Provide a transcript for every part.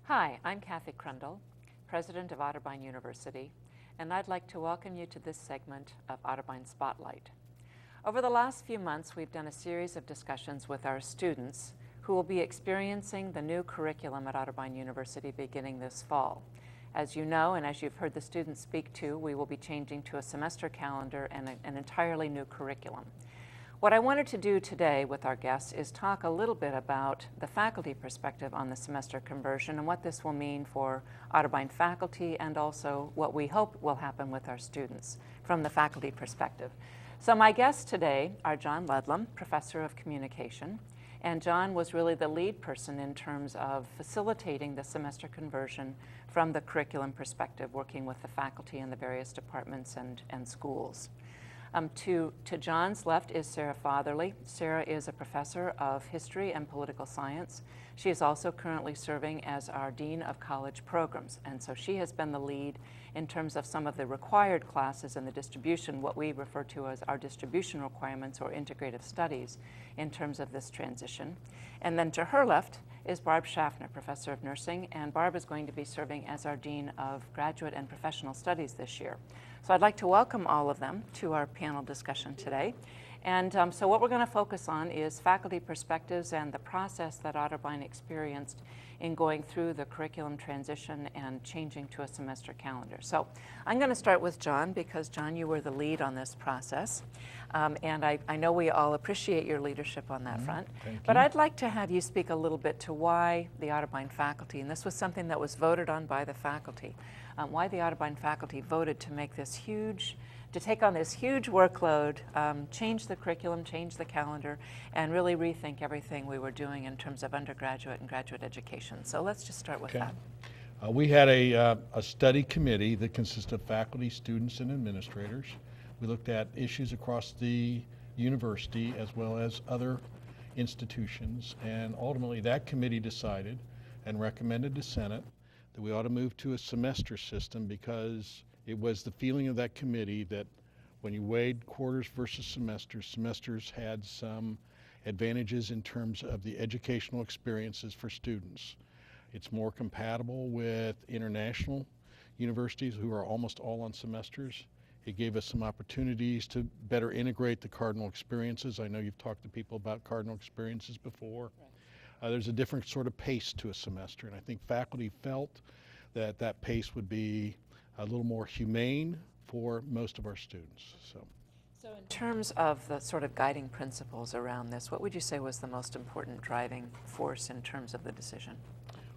Hi, I'm Kathy Krendl, President of Otterbein University, and I'd like to welcome you to this segment of Otterbein Spotlight. Over the last few months, we've done a series of discussions with our students who will be experiencing the new curriculum at Otterbein University beginning this fall. As you know, and as you've heard the students speak to, we will be changing to a semester calendar and an entirely new curriculum. What I wanted to do today with our guests is talk a little bit about the faculty perspective on the semester conversion and what this will mean for Otterbein faculty, and also what we hope will happen with our students from the faculty perspective. So my guests today are John Ludlam, Professor of Communication, and John was really the lead person in terms of facilitating the semester conversion from the curriculum perspective, working with the faculty in the various departments and schools. To John's left is Sarah Fatherly. Sarah is a professor of history and political science. She is also currently serving as our Dean of College Programs, and so she has been the lead in terms of some of the required classes in the distribution, what we refer to as our distribution requirements or integrative studies in terms of this transition. And then to her left is Barb Schaffner, Professor of Nursing, and Barb is going to be serving as our Dean of Graduate and Professional Studies this year. So I'd like to welcome all of them to our panel discussion today. And so what we're going to focus on is faculty perspectives and the process that Otterbein experienced in going through the curriculum transition and changing to a semester calendar. So I'm going to start with John, because John, you were the lead on this process. And I know we all appreciate your leadership on that front. But I'd like to have you speak a little bit to why the Otterbein faculty, and this was something that was voted on by the faculty, why the Otterbein faculty voted to make this to take on this huge workload, change the curriculum, change the calendar, and really rethink everything we were doing in terms of undergraduate and graduate education. So let's just start with that. We had a study committee that consisted of faculty, students, and administrators. We looked at issues across the university as well as other institutions, and ultimately that committee decided and recommended to Senate that we ought to move to a semester system, because it was the feeling of that committee that when you weighed quarters versus semesters had some advantages in terms of the educational experiences for students. It's more compatible with international universities who are almost all on semesters. It gave us some opportunities to better integrate the Cardinal experiences. I know you've talked to people about Cardinal experiences before. Right. There's a different sort of pace to a semester, and I think faculty felt that that pace would be a little more humane for most of our students. So in terms of the sort of guiding principles around this, what would you say was the most important driving force in terms of the decision?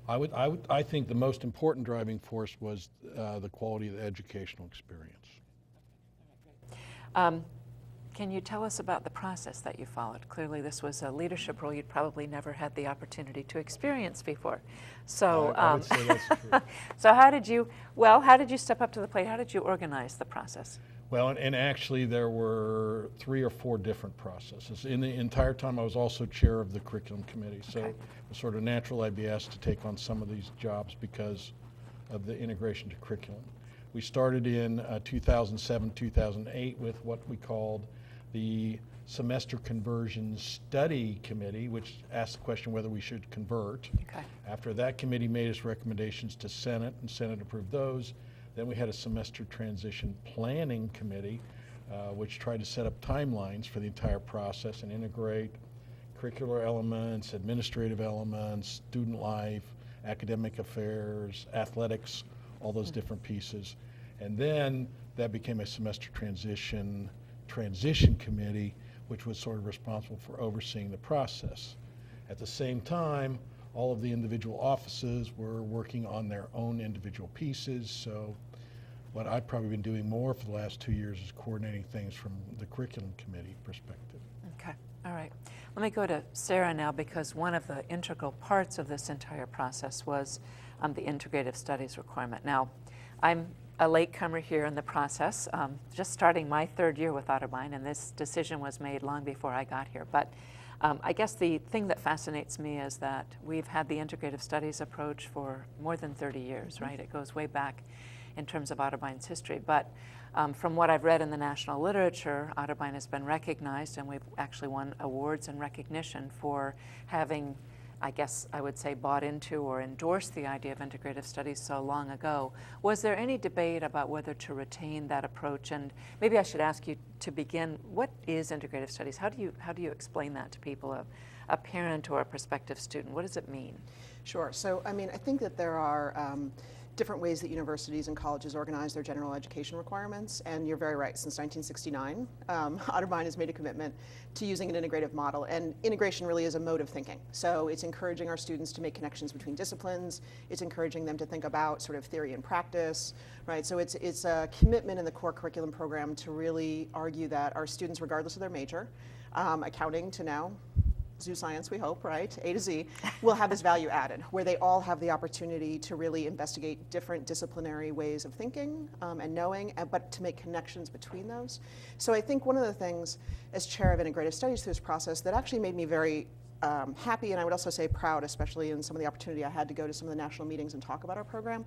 I think the most important driving force was the quality of the educational experience. Can you tell us about the process that you followed? Clearly this was a leadership role you'd probably never had the opportunity to experience before. So, I would say that's true. So how did you step up to the plate? How did you organize the process? Well, and actually there were 3 or 4 different processes. In the entire time I was also chair of the curriculum committee, so it was sort of natural I'd be asked to take on some of these jobs because of the integration to curriculum. We started in 2007, 2008 with what we called the Semester Conversion Study Committee, which asked the question whether we should convert. Okay. After that committee made its recommendations to Senate, and Senate approved those, then we had a Semester Transition Planning Committee, which tried to set up timelines for the entire process and integrate curricular elements, administrative elements, student life, academic affairs, athletics, all those different pieces. And then that became a Semester Transition Committee, which was sort of responsible for overseeing the process. At the same time, all of the individual offices were working on their own individual pieces, so what I've probably been doing more for the last 2 years is coordinating things from the curriculum committee perspective. Okay, all right. Let me go to Sarah now, because one of the integral parts of this entire process was the integrative studies requirement. Now, I'm a latecomer here in the process, just starting my 3rd year with Otterbein, and this decision was made long before I got here. But I guess the thing that fascinates me is that we've had the integrative studies approach for more than 30 years, right? It goes way back in terms of Otterbein's history. But from what I've read in the national literature, Otterbein has been recognized, and we've actually won awards and recognition for having I guess I would say, bought into or endorsed the idea of integrative studies so long ago. Was there any debate about whether to retain that approach? And maybe I should ask you to begin, what is integrative studies? How do you explain that to people, a parent or a prospective student? What does it mean? Sure. So, I mean, I think that there are different ways that universities and colleges organize their general education requirements, and you're very right. Since 1969, Otterbein has made a commitment to using an integrative model, and integration really is a mode of thinking. So it's encouraging our students to make connections between disciplines. It's encouraging them to think about sort of theory and practice, right? So it's a commitment in the core curriculum program to really argue that our students, regardless of their major, accounting to now zoo science, we hope, right, A to Z, will have this value added, where they all have the opportunity to really investigate different disciplinary ways of thinking and knowing, but to make connections between those. So I think one of the things, as chair of integrative studies through this process, that actually made me very happy, and I would also say proud, especially in some of the opportunity I had to go to some of the national meetings and talk about our program,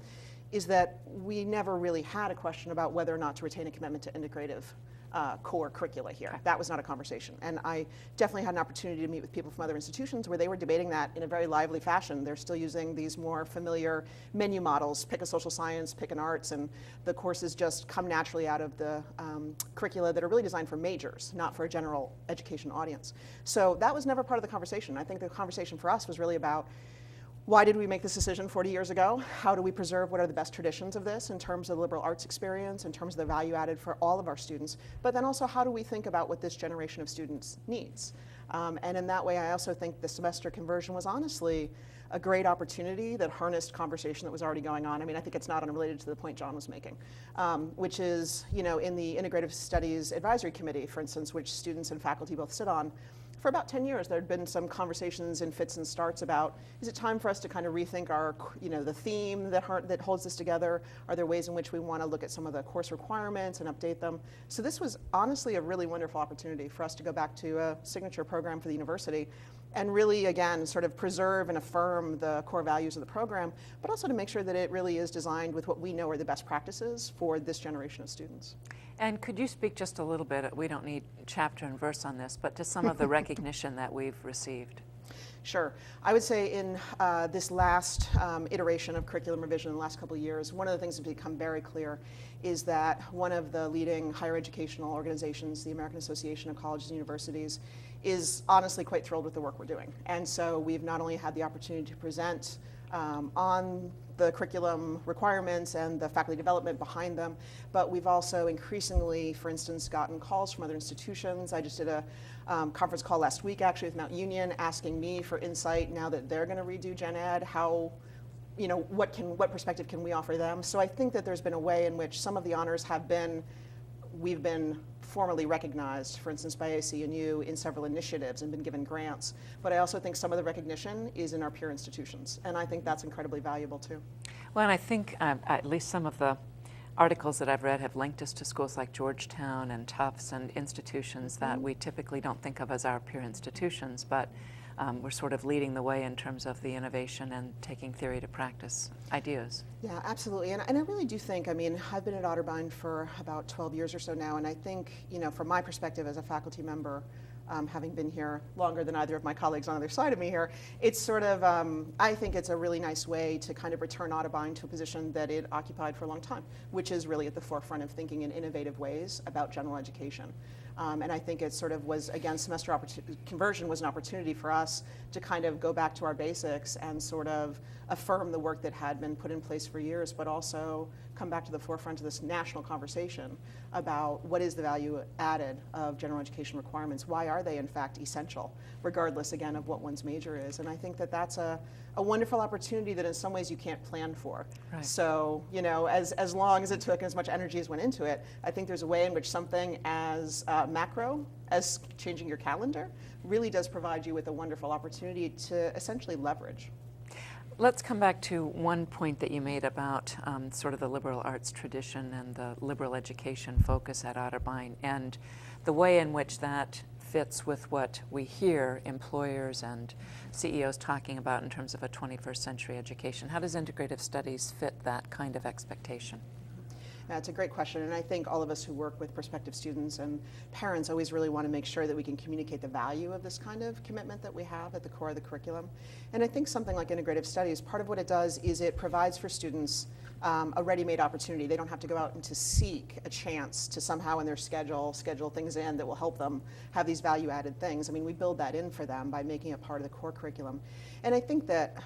is that we never really had a question about whether or not to retain a commitment to integrative core curricula here. Okay. That was not a conversation. And I definitely had an opportunity to meet with people from other institutions where they were debating that in a very lively fashion. They're still using these more familiar menu models, pick a social science, pick an arts, and the courses just come naturally out of the curricula that are really designed for majors, not for a general education audience. So that was never part of the conversation. I think the conversation for us was really about, why did we make this decision 40 years ago? How do we preserve what are the best traditions of this in terms of the liberal arts experience, in terms of the value added for all of our students? But then also, how do we think about what this generation of students needs? And in that way, I also think the semester conversion was honestly a great opportunity that harnessed conversation that was already going on. I mean, I think it's not unrelated to the point John was making, which is, you know, in the Integrative Studies Advisory Committee, for instance, which students and faculty both sit on, for about 10 years, there had been some conversations in fits and starts about, is it time for us to kind of rethink our, you know, the theme that holds this together? Are there ways in which we want to look at some of the course requirements and update them? So this was honestly a really wonderful opportunity for us to go back to a signature program for the university and really, again, sort of preserve and affirm the core values of the program, but also to make sure that it really is designed with what we know are the best practices for this generation of students. And could you speak just a little bit, we don't need chapter and verse on this, but to some of the recognition that we've received? Sure. I would say in this last iteration of curriculum revision in the last couple of years, one of the things that's become very clear is that one of the leading higher educational organizations, the American Association of Colleges and Universities, is honestly quite thrilled with the work we're doing. And so we've not only had the opportunity to present on the curriculum requirements and the faculty development behind them, but we've also increasingly, for instance, gotten calls from other institutions. I just did a conference call last week actually with Mount Union asking me for insight now that they're going to redo Gen Ed, how, you know, what perspective can we offer them? So I think that there's been a way in which some of the honors have been, we've been formally recognized, for instance, by ACNU in several initiatives and been given grants. But I also think some of the recognition is in our peer institutions, and I think that's incredibly valuable too. Well, and I think at least some of the articles that I've read have linked us to schools like Georgetown and Tufts and institutions that we typically don't think of as our peer institutions, but we're sort of leading the way in terms of the innovation and taking theory to practice ideas. Yeah, absolutely. And I really do think, I mean, I've been at Otterbein for about 12 years or so now, and I think, you know, from my perspective as a faculty member, having been here longer than either of my colleagues on the other side of me here, it's sort of, I think it's a really nice way to kind of return Otterbein to a position that it occupied for a long time, which is really at the forefront of thinking in innovative ways about general education. And I think it sort of was, again, semester conversion was an opportunity for us to kind of go back to our basics and sort of affirm the work that had been put in place for years, but also come back to the forefront of this national conversation about what is the value added of general education requirements. Why are they, in fact, essential, regardless, again, of what one's major is? And I think that that's a wonderful opportunity that in some ways you can't plan for. Right. So, you know, as long as it took as much energy as went into it, I think there's a way in which something as macro as changing your calendar really does provide you with a wonderful opportunity to essentially leverage. Let's come back to one point that you made about sort of the liberal arts tradition and the liberal education focus at Otterbein and the way in which that fits with what we hear employers and CEOs talking about in terms of a 21st century education. How does integrative studies fit that kind of expectation? That's a great question, and I think all of us who work with prospective students and parents always really want to make sure that we can communicate the value of this kind of commitment that we have at the core of the curriculum. And I think something like integrative studies, part of what it does is it provides for students a ready-made opportunity. They don't have to go out and to seek a chance to somehow in their schedule things in that will help them have these value-added things. I mean, we build that in for them by making it part of the core curriculum. And I think that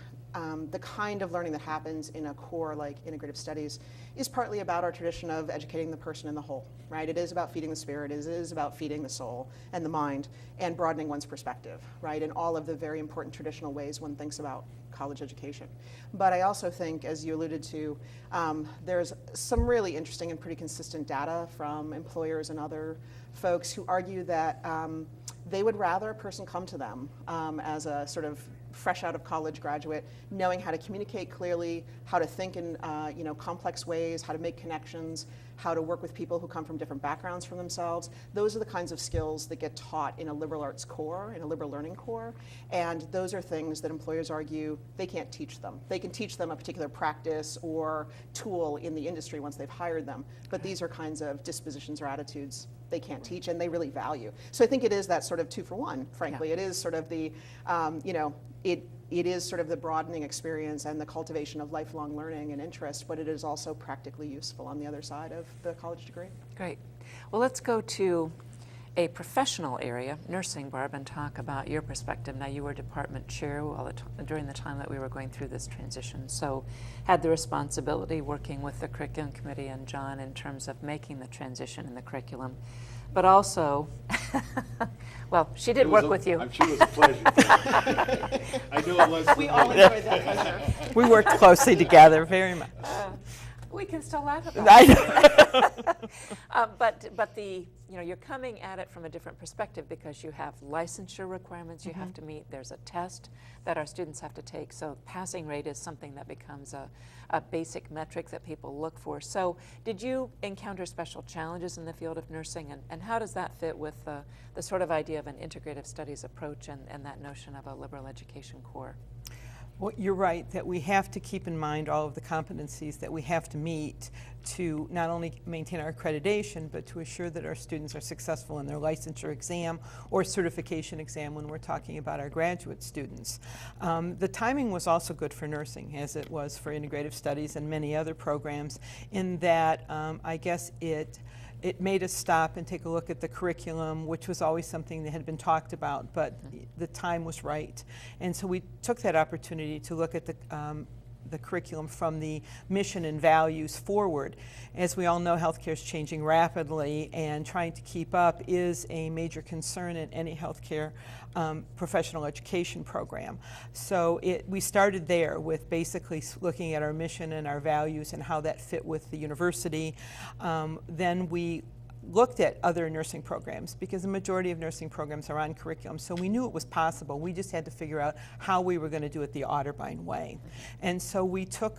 the kind of learning that happens in a core like integrative studies is partly about our tradition of educating the person in the whole, right? It is about feeding the spirit, it is about feeding the soul and the mind and broadening one's perspective, right? In all of the very important traditional ways one thinks about college education. But I also think, as you alluded to, there's some really interesting and pretty consistent data from employers and other folks who argue that they would rather a person come to them as a sort of fresh out of college graduate, knowing how to communicate clearly, how to think in complex ways, how to make connections, how to work with people who come from different backgrounds from themselves. Those are the kinds of skills that get taught in a liberal arts core, in a liberal learning core, and those are things that employers argue they can't teach them. They can teach them a particular practice or tool in the industry once they've hired them, but these are kinds of dispositions or attitudes they can't teach and they really value. So I think it is that sort of 2 for 1, frankly. Yeah. It is sort of the, it is sort of the broadening experience and the cultivation of lifelong learning and interest, but it is also practically useful on the other side of the college degree. Great. Well, let's go to a professional area, nursing, Barb, and talk about your perspective. Now, you were department chair during the time that we were going through this transition, so had the responsibility working with the curriculum committee and John in terms of making the transition in the curriculum, but also, well, she did work with you. I'm sure it was a pleasure. I know it was. We all enjoyed that pleasure. We worked closely together very much. We can still laugh about it. But you're coming at it from a different perspective because you have licensure requirements you have to meet. There's a test that our students have to take. So passing rate is something that becomes a basic metric that people look for. So did you encounter special challenges in the field of nursing, and how does that fit with the sort of idea of an integrative studies approach and that notion of a liberal education core? Well, you're right that we have to keep in mind all of the competencies that we have to meet to not only maintain our accreditation, but to assure that our students are successful in their licensure exam or certification exam when we're talking about our graduate students. The timing was also good for nursing, as it was for integrative studies and many other programs, in that I guess it made us stop and take a look at the curriculum, which was always something that had been talked about, but the time was right. And so we took that opportunity to look at the curriculum from the mission and values forward. As we all know, healthcare is changing rapidly, and trying to keep up is a major concern in any healthcare professional education program. So we started there with basically looking at our mission and our values and how that fit with the university. Then we looked at other nursing programs, because the majority of nursing programs are on curriculum, so we knew it was possible. We just had to figure out how we were going to do it the Otterbein way. And so we took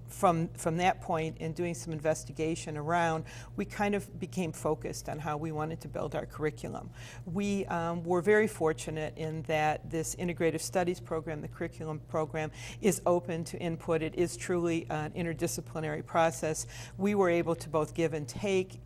from that point, and doing some investigation around, we kind of became focused on how we wanted to build our curriculum. We were very fortunate in that this integrative studies program, the curriculum program, is open to input. It is truly an interdisciplinary process. We were able to both give and take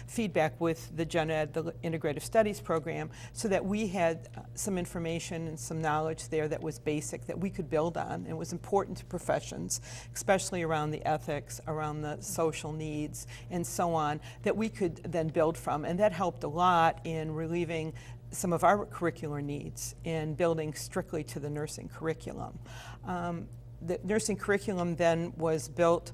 feedback with the Gen Ed, the integrative studies program, so that we had some information and some knowledge there that was basic, that we could build on. It was important to professions, especially around the ethics, around the social needs, and so on, that we could then build from. And that helped a lot in relieving some of our curricular needs in building strictly to the nursing curriculum. The nursing curriculum then was built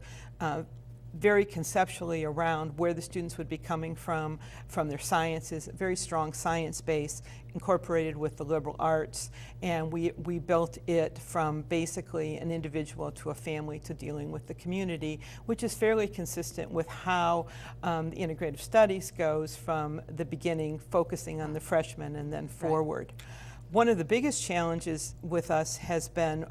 very conceptually around where the students would be coming from their sciences, a very strong science base incorporated with the liberal arts, and we built it from basically an individual to a family to dealing with the community, which is fairly consistent with how the integrative studies goes from the beginning, focusing on the freshmen and then forward. Right. One of the biggest challenges with us has been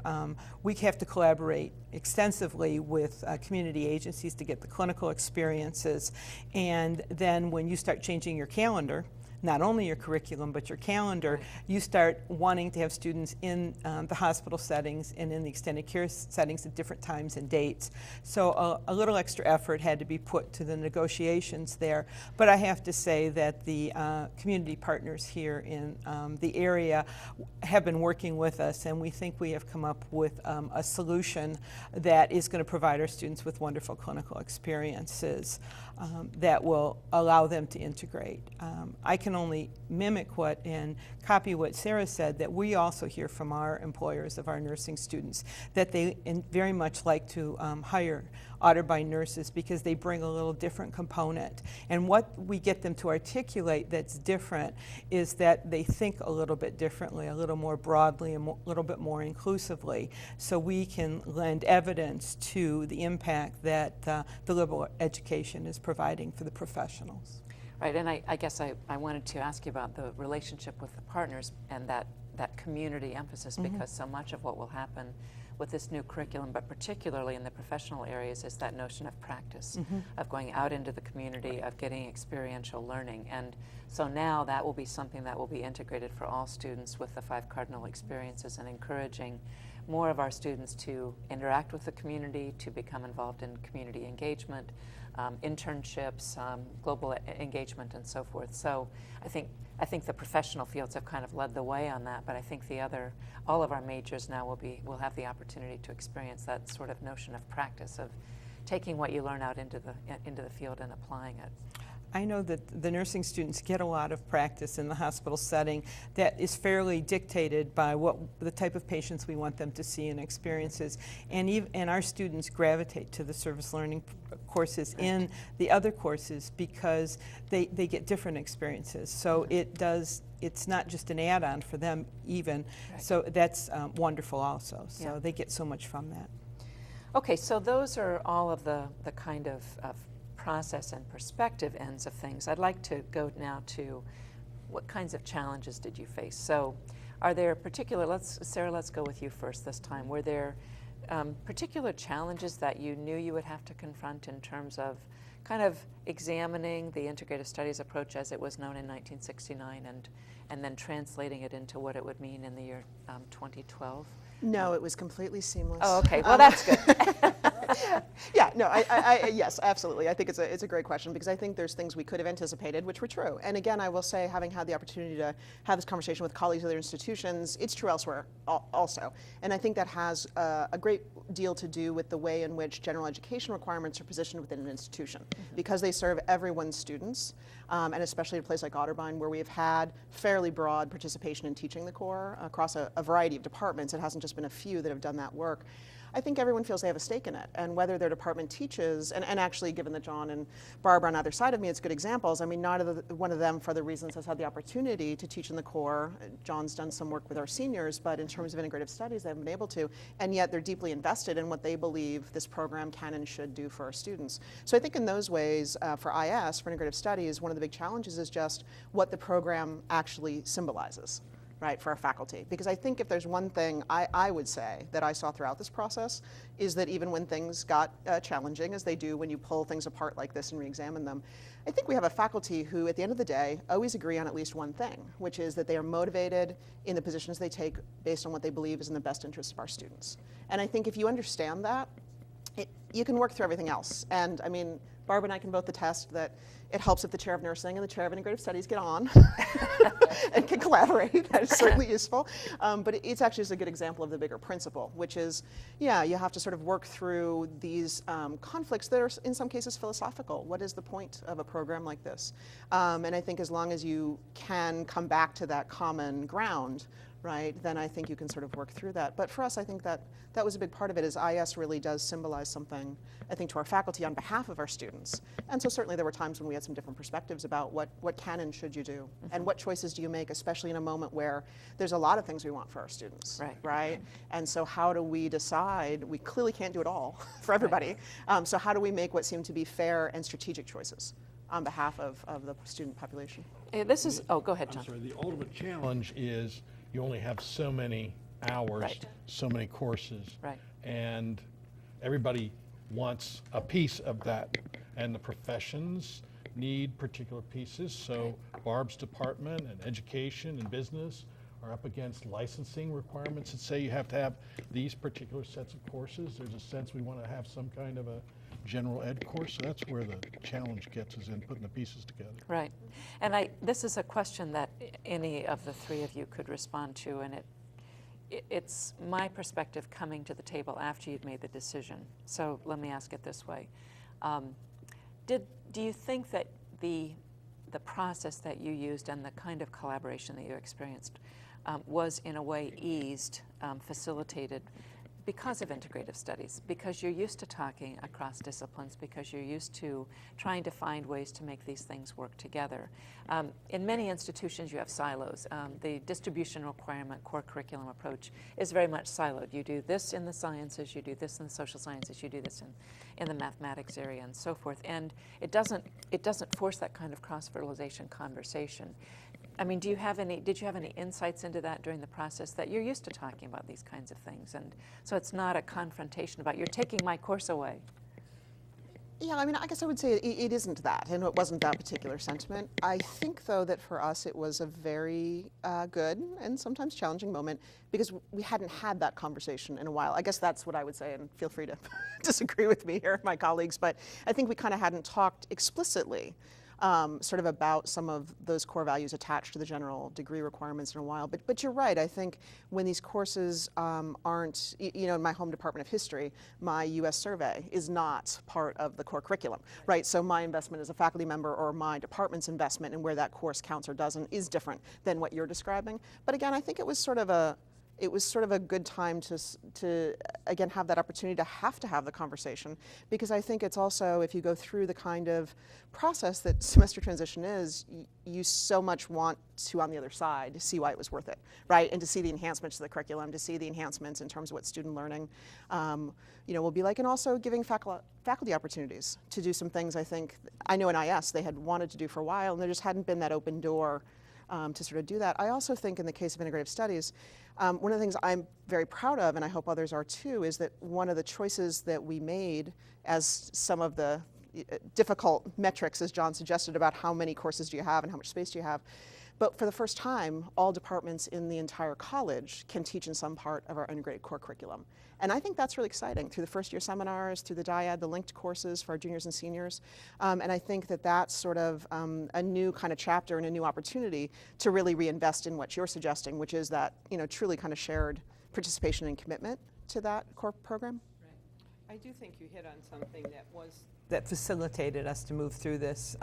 we have to collaborate extensively with community agencies to get the clinical experiences, and then when you start changing your calendar, not only your curriculum but your calendar, you start wanting to have students in the hospital settings and in the extended care settings at different times and dates. So a little extra effort had to be put to the negotiations there. But I have to say that the community partners here in the area have been working with us, and we think we have come up with a solution that is going to provide our students with wonderful clinical experiences that will allow them to integrate. I can only mimic what and copy what Sarah said, that we also hear from our employers of our nursing students that they very much like to hire Otterbein nurses because they bring a little different component. And what we get them to articulate that's different is that they think a little bit differently, a little more broadly, and a little bit more inclusively, so we can lend evidence to the impact that the liberal education is providing for the professionals. Right, and I guess I wanted to ask you about the relationship with the partners and that community emphasis, because so much of what will happen with this new curriculum, but particularly in the professional areas, is that notion of practice, of going out into the community, of getting experiential learning. And so now that will be something that will be integrated for all students with the 5 cardinal experiences, and encouraging more of our students to interact with the community, to become involved in community engagement, internships, global engagement, and so forth. So I think the professional fields have kind of led the way on that, but I think all of our majors now will have the opportunity to experience that sort of notion of practice, of taking what you learn out into the field and applying it. I know that the nursing students get a lot of practice in the hospital setting that is fairly dictated by the type of patients we want them to see and experiences. And our students gravitate to the service learning courses in the other courses because they get different experiences. So it's not just an add-on for them even. So that's wonderful also. So they get so much from that. Okay, so those are all of the kind of process and perspective ends of things. I'd like to go now to what kinds of challenges did you face? So are there particular, Sarah, let's go with you first this time. Were there particular challenges that you knew you would have to confront in terms of kind of examining the integrative studies approach as it was known in 1969 and then translating it into what it would mean in the year 2012? No, it was completely seamless. Oh, okay. Well, that's good. Yeah, no, yes, absolutely. I think it's a great question, because I think there's things we could have anticipated, which were true. And again, I will say, having had the opportunity to have this conversation with colleagues at other institutions, it's true elsewhere also. And I think that has a great deal to do with the way in which general education requirements are positioned within an institution, because they serve everyone's students, and especially at a place like Otterbein, where we have had fairly broad participation in teaching the core across a variety of departments. It hasn't just been a few that have done that work. I think everyone feels they have a stake in it, and whether their department teaches, and actually, given that John and Barbara on either side of me, it's good examples. I mean, one of them, for the reasons, has had the opportunity to teach in the core. John's done some work with our seniors, but in terms of integrative studies, they haven't been able to, and yet they're deeply invested in what they believe this program can and should do for our students. So I think in those ways, for IS, for integrative studies, one of the big challenges is just what the program actually symbolizes. Right, for our faculty. Because I think if there's one thing I would say that I saw throughout this process is that even when things got challenging, as they do when you pull things apart like this and re-examine them, I think we have a faculty who, at the end of the day, always agree on at least one thing, which is that they are motivated in the positions they take based on what they believe is in the best interest of our students. And I think if you understand that, you can work through everything else. And I mean, Barbara and I can both attest that it helps if the chair of nursing and the chair of integrative studies get on and can collaborate. That is certainly useful. But it's actually just a good example of the bigger principle, which is, yeah, you have to sort of work through these conflicts that are in some cases philosophical. What is the point of a program like this? And I think as long as you can come back to that common ground, right, then I think you can sort of work through that. But for us, I think that was a big part of it, is IS really does symbolize something, I think, to our faculty on behalf of our students. And so certainly there were times when we had some different perspectives about what can and should you do, and what choices do you make, especially in a moment where there's a lot of things we want for our students, right? And so how do we decide? We clearly can't do it all for everybody. So how do we make what seem to be fair and strategic choices on behalf of the student population? This is, oh, go ahead, John. I'm sorry, the ultimate challenge is you only have so many hours, so many courses, and everybody wants a piece of that. And the professions, need particular pieces. So Barb's department and education and business are up against licensing requirements that say you have to have these particular sets of courses. There's a sense we want to have some kind of a general ed course, so that's where the challenge gets us in putting the pieces together. Right. And this is a question that any of the three of you could respond to, and it's my perspective coming to the table after you'd made the decision. So let me ask it this way. Do you think that the process that you used and the kind of collaboration that you experienced was in a way eased, facilitated because of integrative studies, because you're used to talking across disciplines, because you're used to trying to find ways to make these things work together? In many institutions you have silos. The distribution requirement core curriculum approach is very much siloed. You do this in the sciences, you do this in the social sciences, you do this in the mathematics area and so forth. And it doesn't force that kind of cross-fertilization conversation. I mean, did you have any insights into that during the process, that you're used to talking about these kinds of things? And so it's not a confrontation about, you're taking my course away. Yeah, I mean, I guess I would say it isn't that, and it wasn't that particular sentiment. I think, though, that for us it was a very good and sometimes challenging moment because we hadn't had that conversation in a while. I guess that's what I would say, and feel free to disagree with me here, my colleagues, but I think we kind of hadn't talked explicitly sort of about some of those core values attached to the general degree requirements in a while. But you're right, I think when these courses aren't, in my home department of history, my US survey is not part of the core curriculum, right? So my investment as a faculty member or my department's investment in where that course counts or doesn't is different than what you're describing. But again, I think it was sort of a good time to again have that opportunity to have the conversation, because I think it's also, if you go through the kind of process that semester transition is, you so much want to, on the other side, see why it was worth it, right? And to see the enhancements to the curriculum, to see the enhancements in terms of what student learning will be like, and also giving faculty opportunities to do some things I know in IS they had wanted to do for a while, and there just hadn't been that open door to sort of do that. I also think in the case of integrative studies, one of the things I'm very proud of, and I hope others are too, is that one of the choices that we made as some of the difficult metrics, as John suggested, about how many courses do you have and how much space do you have, but for the first time, all departments in the entire college can teach in some part of our integrated core curriculum. And I think that's really exciting, through the first year seminars, through the dyad, the linked courses for our juniors and seniors. And I think that that's sort of a new kind of chapter and a new opportunity to really reinvest in what you're suggesting, which is that truly kind of shared participation and commitment to that core program. I do think you hit on something that facilitated us to move through this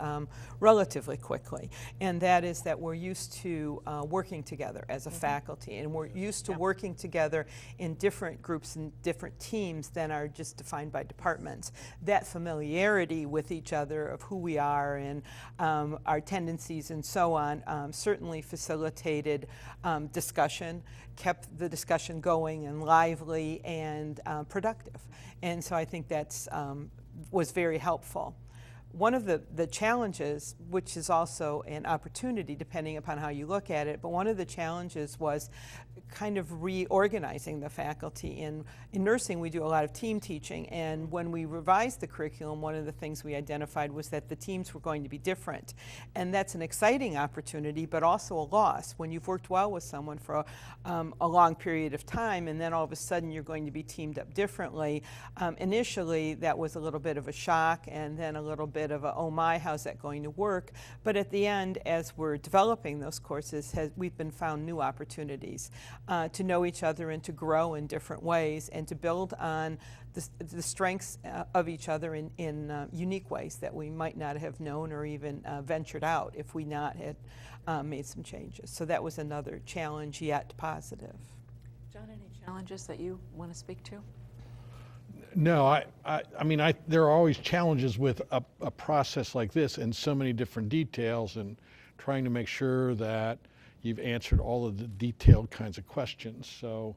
relatively quickly, and that is that we're used to working together as a faculty, and we're used to working together in different groups and different teams than are just defined by departments. That familiarity with each other of who we are and our tendencies and so on certainly facilitated discussion, kept the discussion going and lively and productive. And so I think that's was very helpful. One of the challenges, which is also an opportunity depending upon how you look at it, but one of the challenges was kind of reorganizing the faculty. In nursing, we do a lot of team teaching, and when we revised the curriculum, one of the things we identified was that the teams were going to be different. And that's an exciting opportunity, but also a loss. When you've worked well with someone for a long period of time, and then all of a sudden you're going to be teamed up differently, initially that was a little bit of a shock, and then a little bit of a, oh my, how's that going to work? But at the end, as we're developing those courses, we've been found new opportunities to know each other and to grow in different ways and to build on the strengths of each other in unique ways that we might not have known or even ventured out if we not had made some changes. So that was another challenge, yet positive. John, any challenges that you want to speak to? No, I mean, there are always challenges with a process like this and so many different details, and trying to make sure that you've answered all of the detailed kinds of questions. So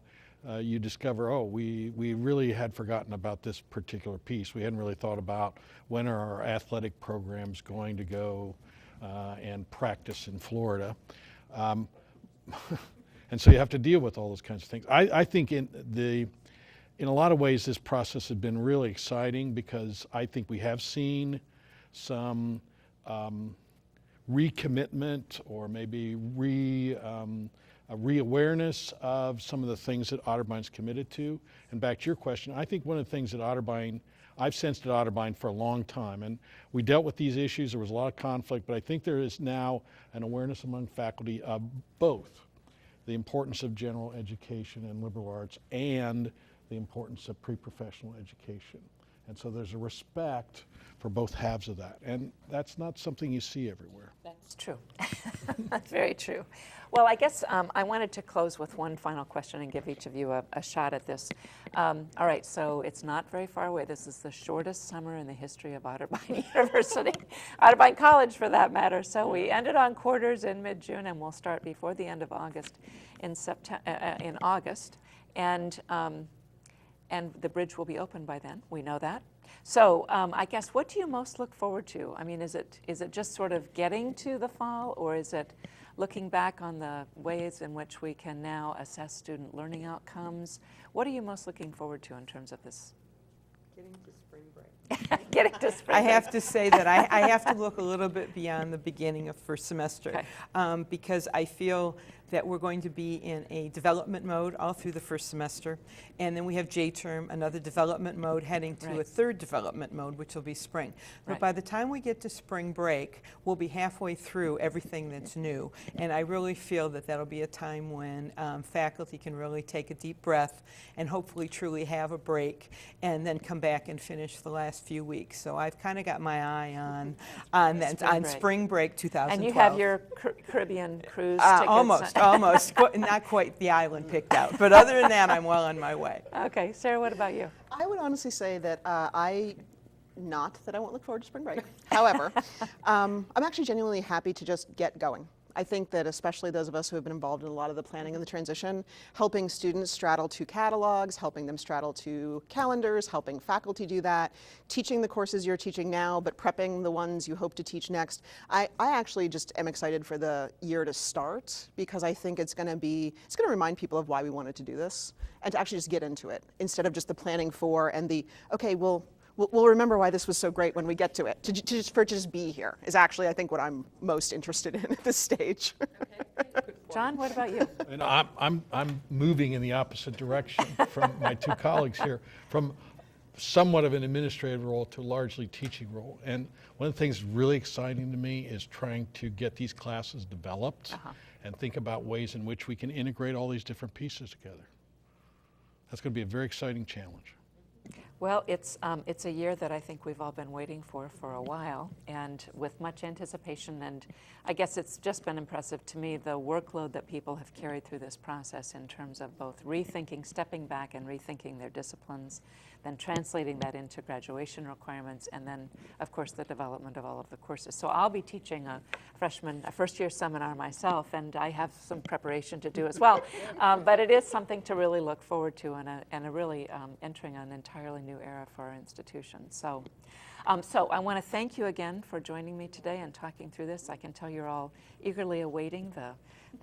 you discover, oh, we really had forgotten about this particular piece. We hadn't really thought about when are our athletic programs going to go and practice in Florida. And so you have to deal with all those kinds of things. I think in a lot of ways, this process has been really exciting because I think we have seen some recommitment or maybe a reawareness of some of the things that Otterbein's committed to. And back to your question, I think one of the things that I've sensed at Otterbein for a long time, and we dealt with these issues, there was a lot of conflict, but I think there is now an awareness among faculty of both the importance of general education and liberal arts and the importance of pre-professional education. And so there's a respect for both halves of that. And that's not something you see everywhere. That's true. That's very true. Well, I guess I wanted to close with one final question and give each of you a shot at this. All right, so it's not very far away. This is the shortest summer in the history of Otterbein University, Otterbein College for that matter. So we ended on quarters in mid-June, and we'll start before the end of August in August. And the bridge will be open by then. We know that. So I guess, what do you most look forward to? I mean, is it just sort of getting to the fall, or is it looking back on the ways in which we can now assess student learning outcomes? What are you most looking forward to in terms of this? Getting to spring break. Getting to spring I break. have to say that I have to look a little bit beyond the beginning of first semester, Okay. Because I feel that we're going to be in a development mode all through the first semester, and then we have J-term, another development mode, heading to Right. a third development mode, which will be spring. But Right. by the time we get to spring break, we'll be halfway through everything that's new, and I really feel that that'll be a time when faculty can really take a deep breath and hopefully truly have a break, and then come back and finish the last few weeks. So I've kind of got my eye on spring break 2012. And you have your Caribbean cruise tickets? Almost. Not quite the island picked out, but other than that, I'm well on my way. Okay, Sarah, what about you? I would honestly say that not that I won't look forward to spring break. However, I'm actually genuinely happy to just get going. I think that especially those of us who have been involved in a lot of the planning and the transition, helping students straddle two catalogs, helping them straddle two calendars, helping faculty do that, teaching the courses you're teaching now, but prepping the ones you hope to teach next. I actually just am excited for the year to start, because I think it's going to remind people of why we wanted to do this, and to actually just get into it instead of just the planning for and the, okay, we'll remember why this was so great when we get to it. To just be here is actually, I think, what I'm most interested in at this stage. John, what about you? And I'm moving in the opposite direction from my two colleagues here, from somewhat of an administrative role to largely teaching role. And one of the things really exciting to me is trying to get these classes developed and think about ways in which we can integrate all these different pieces together. That's going to be a very exciting challenge. Well, it's a year that I think we've all been waiting for a while, and with much anticipation, and I guess it's just been impressive to me the workload that people have carried through this process in terms of both stepping back and rethinking their disciplines, then translating that into graduation requirements, and then, of course, the development of all of the courses. So I'll be teaching a first-year seminar myself, and I have some preparation to do as well. But it is something to really look forward to, and a really entering an entirely new era for our institution. So I want to thank you again for joining me today and talking through this. I can tell you're all eagerly awaiting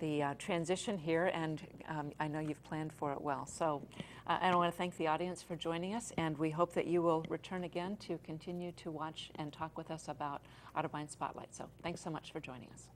the transition here, and I know you've planned for it well. So I want to thank the audience for joining us, and we hope that you will return again to continue to watch and talk with us about Otterbein Spotlight. So thanks so much for joining us.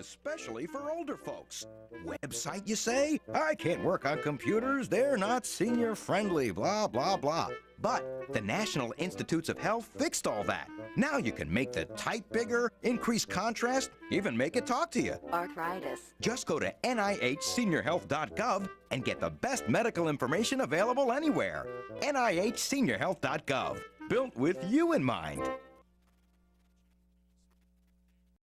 especially for older folks. Website, you say? I can't work on computers. They're not senior friendly, blah, blah, blah. But the National Institutes of Health fixed all that. Now you can make the type bigger, increase contrast, even make it talk to you. Arthritis. Just go to NIHseniorhealth.gov and get the best medical information available anywhere. NIHseniorhealth.gov. Built with you in mind.